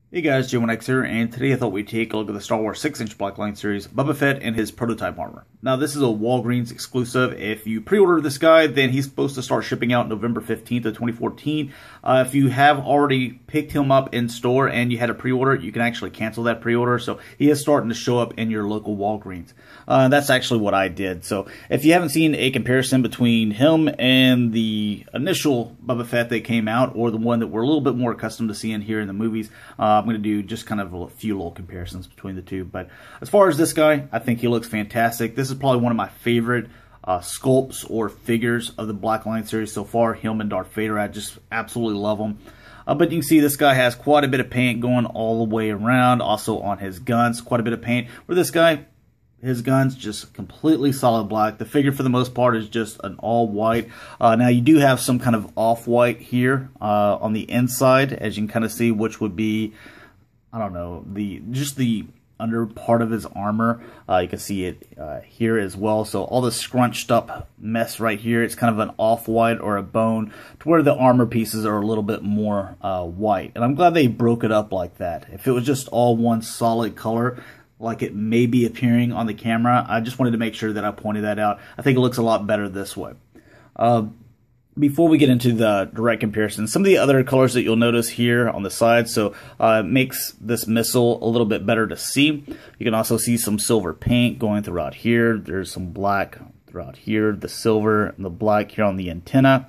Hey guys, J1X here, and today I thought we'd take a look at the Star Wars 6-inch Blackline series, Boba Fett and his prototype armor. Now this is a Walgreens exclusive. If you pre-order this guy, then he's supposed to start shipping out November 15th of 2014. If you have already picked him up in store and you had a pre-order, you can actually cancel that pre-order, so he is starting to show up in your local Walgreens. That's actually what I did. So if you haven't seen a comparison between him and the initial Boba Fett that came out, or the one that we're a little bit more accustomed to seeing here in the movies, I'm going to do just kind of a few little comparisons between the two. But as far as this guy, I think he looks fantastic. This is probably one of my favorite sculpts or figures of the Blackline series so far. Him and Darth Vader, I just absolutely love them. But you can see this guy has quite a bit of paint going all the way around. Also on his guns, quite a bit of paint. Where this guy, his gun's just completely solid black. The figure, for the most part, is just an all white. Now, you do have some kind of off-white here on the inside, as you can kind of see, which would be, I don't know, just the under part of his armor. You can see it here as well. So all this scrunched up mess right here, it's kind of an off-white or a bone, to where the armor pieces are a little bit more white. And I'm glad they broke it up like that. If it was just all one solid color, like it may be appearing on the camera, I just wanted to make sure that I pointed that out. I think it looks a lot better this way. Before we get into the direct comparison, some of the other colors that you'll notice here on the side, so it makes this missile a little bit better to see. You can also see some silver paint going throughout here. There's some black throughout here, the silver and the black here on the antenna.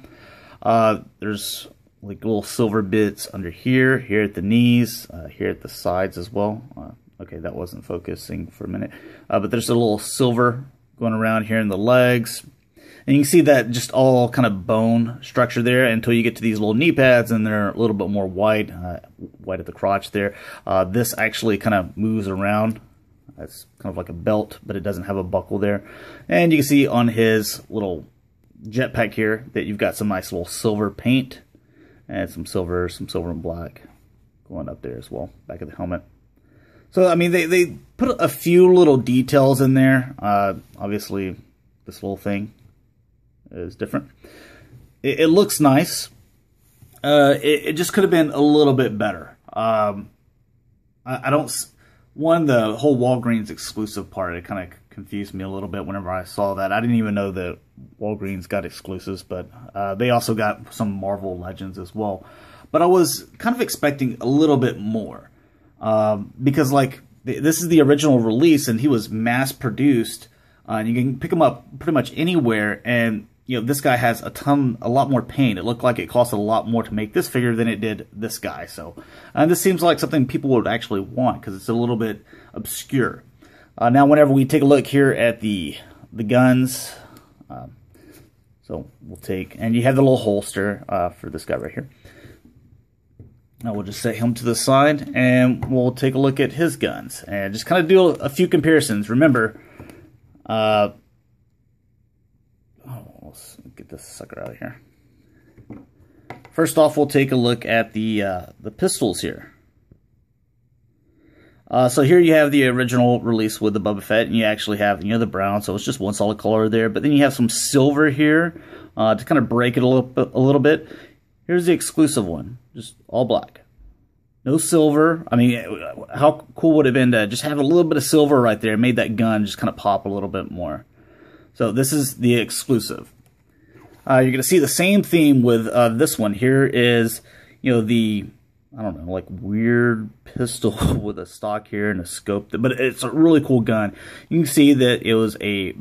There's like little silver bits under here, here at the knees, here at the sides as well. Okay, that wasn't focusing for a minute. But there's a little silver going around here in the legs. And you can see that just all kind of bone structure there until you get to these little knee pads, and they're a little bit more white, white at the crotch there. This actually kind of moves around. It's kind of like a belt, but it doesn't have a buckle there. And you can see on his little jetpack here that you've got some nice little silver paint and some silver and black going up there as well, back of the helmet. So, I mean, they put a few little details in there. Obviously, this little thing is different. It looks nice. It just could have been a little bit better. I don't... the whole Walgreens exclusive part, it kind of confused me a little bit whenever I saw that. I didn't even know that Walgreens got exclusives, but they also got some Marvel Legends as well. But I was kind of expecting a little bit more. Because like this is the original release, and he was mass produced, and you can pick him up pretty much anywhere. And you know, this guy has a lot more paint. It looked like it cost a lot more to make this figure than it did this guy. So this seems like something people would actually want, because it's a little bit obscure. Now, whenever we take a look here at the guns, so we'll take, and you have the little holster for this guy right here. Now we'll just set him to the side, and we'll take a look at his guns and just kind of do a few comparisons. Remember, let's get this sucker out of here. First off, we'll take a look at the pistols here. So here you have the original release with the Boba Fett, and you actually have, you know, the brown, so it's just one solid color there. But then you have some silver here to kind of break it a little bit. Here's the exclusive one, just all black. No silver. I mean, how cool would it have been to just have a little bit of silver right there? It made that gun just kind of pop a little bit more. So this is the exclusive. You're going to see the same theme with this one. Here is, you know, the, I don't know, like weird pistol with a stock here and a scope. But it's a really cool gun. You can see that it was a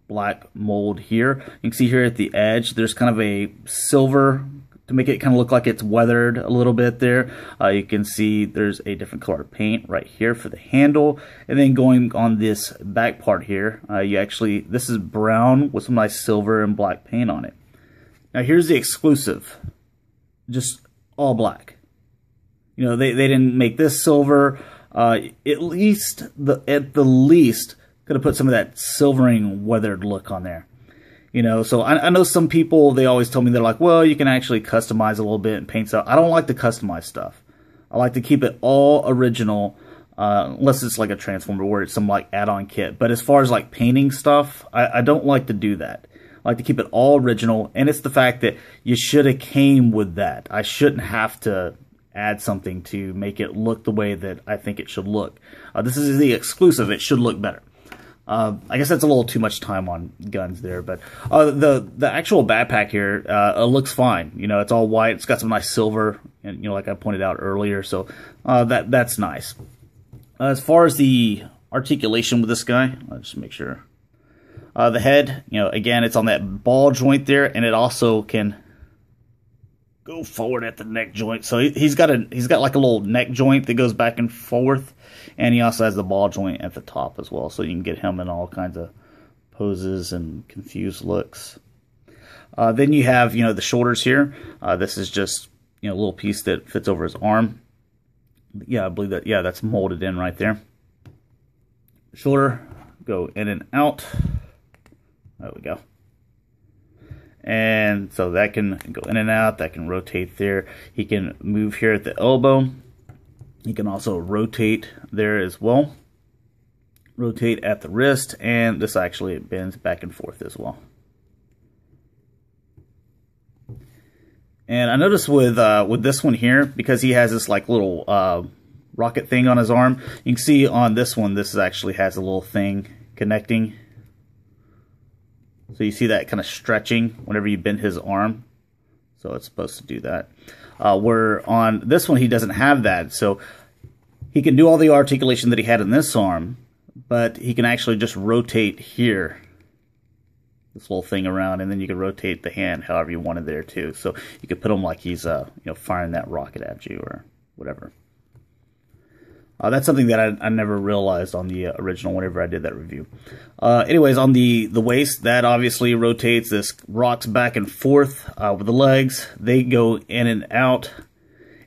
black mold here. You can see here at the edge, there's kind of a silver to make it kind of look like it's weathered a little bit there. You can see there's a different color paint right here for the handle. And then going on this back part here, this is brown with some nice silver and black paint on it. Now here's the exclusive, just all black. You know, they didn't make this silver. At the least could have put some of that silvering weathered look on there. You know, so I know some people, they always tell me, they're like, well, you can actually customize a little bit and paint stuff. I don't like to customize stuff. I like to keep it all original, unless it's like a Transformer where it's some like add-on kit. But as far as like painting stuff, I don't like to do that. I like to keep it all original, and it's the fact that you should have came with that. I shouldn't have to add something to make it look the way that I think it should look. This is the exclusive. It should look better. I guess that's a little too much time on guns there, but the actual backpack here looks fine. You know, it's all white. It's got some nice silver, and you know, like I pointed out earlier. So that's nice. As far as the articulation with this guy, I'll just make sure. The head, you know, again, it's on that ball joint there, and it also can go forward at the neck joint. So he's got like a little neck joint that goes back and forth, and he also has the ball joint at the top as well. So you can get him in all kinds of poses and confused looks. Then you have, you know, the shoulders here. This is just, you know, a little piece that fits over his arm. Yeah, I believe that. Yeah, that's molded in right there. Shoulder, go in and out. There we go. And so that can go in and out. That can rotate there. He can move here at the elbow. He can also rotate there as well. Rotate at the wrist, and this actually bends back and forth as well. And I noticed with this one here, because he has this like little rocket thing on his arm, you can see on this one, this actually has a little thing connecting. So you see that kind of stretching whenever you bend his arm. So it's supposed to do that. Where on this one, he doesn't have that. So he can do all the articulation that he had in this arm, but he can actually just rotate here, this little thing around, and then you can rotate the hand however you wanted there too. So you could put him like he's you know, firing that rocket at you or whatever. That's something that I never realized on the original whenever I did that review. Anyways, on the waist, that obviously rotates. This rocks back and forth with the legs. They go in and out.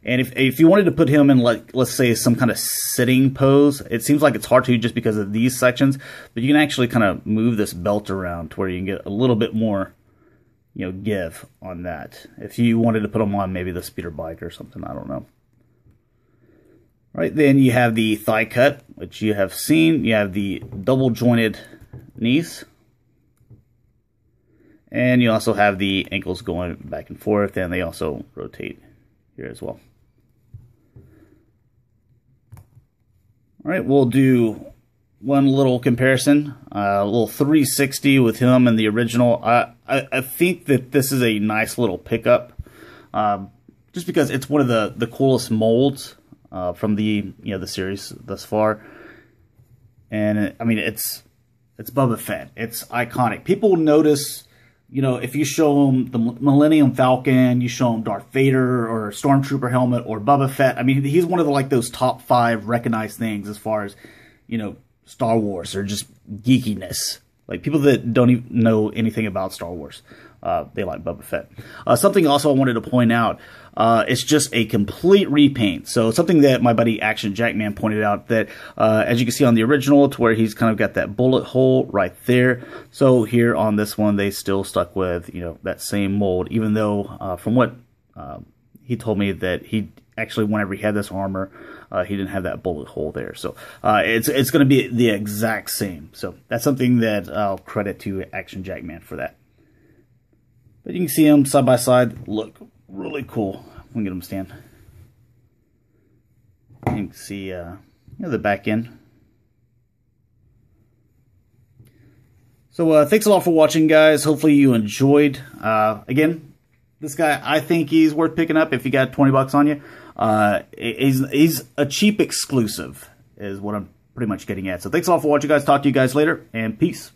And if you wanted to put him in, like, let's say some kind of sitting pose, it seems like it's hard to just because of these sections, but you can actually kind of move this belt around to where you can get a little bit more, you know, give on that. If you wanted to put him on maybe the speeder bike or something, I don't know. Right, then you have the thigh cut, which you have seen. You have the double jointed knees. And you also have the ankles going back and forth, and they also rotate here as well. All right, we'll do one little comparison, a little 360 with him and the original. I think that this is a nice little pickup, just because it's one of the coolest molds from the series thus far. And I mean, it's Boba Fett. It's iconic. People notice, you know, if you show them the Millennium Falcon, you show them Darth Vader or Stormtrooper helmet or Boba Fett. I mean, he's one of those top 5 recognized things as far as, you know, Star Wars or just geekiness. Like people that don't even know anything about Star Wars, they like Boba Fett. Something also I wanted to point out, it's just a complete repaint. So something that my buddy Action Jackman pointed out, that as you can see on the original, to where he's kind of got that bullet hole right there. So here on this one, they still stuck with, you know, that same mold, even though from what he told me that he actually, whenever he had this armor, he didn't have that bullet hole there. So it's going to be the exact same. So that's something that I'll credit to Action Jackman for that. But you can see them side by side. Look really cool. I'm going to get them stand. You can see you know, the back end. So thanks a lot for watching, guys. Hopefully you enjoyed. Again, this guy, I think he's worth picking up if you got 20 bucks on you. He's a cheap exclusive is what I'm pretty much getting at. So thanks a lot for watching, guys. Talk to you guys later, and peace.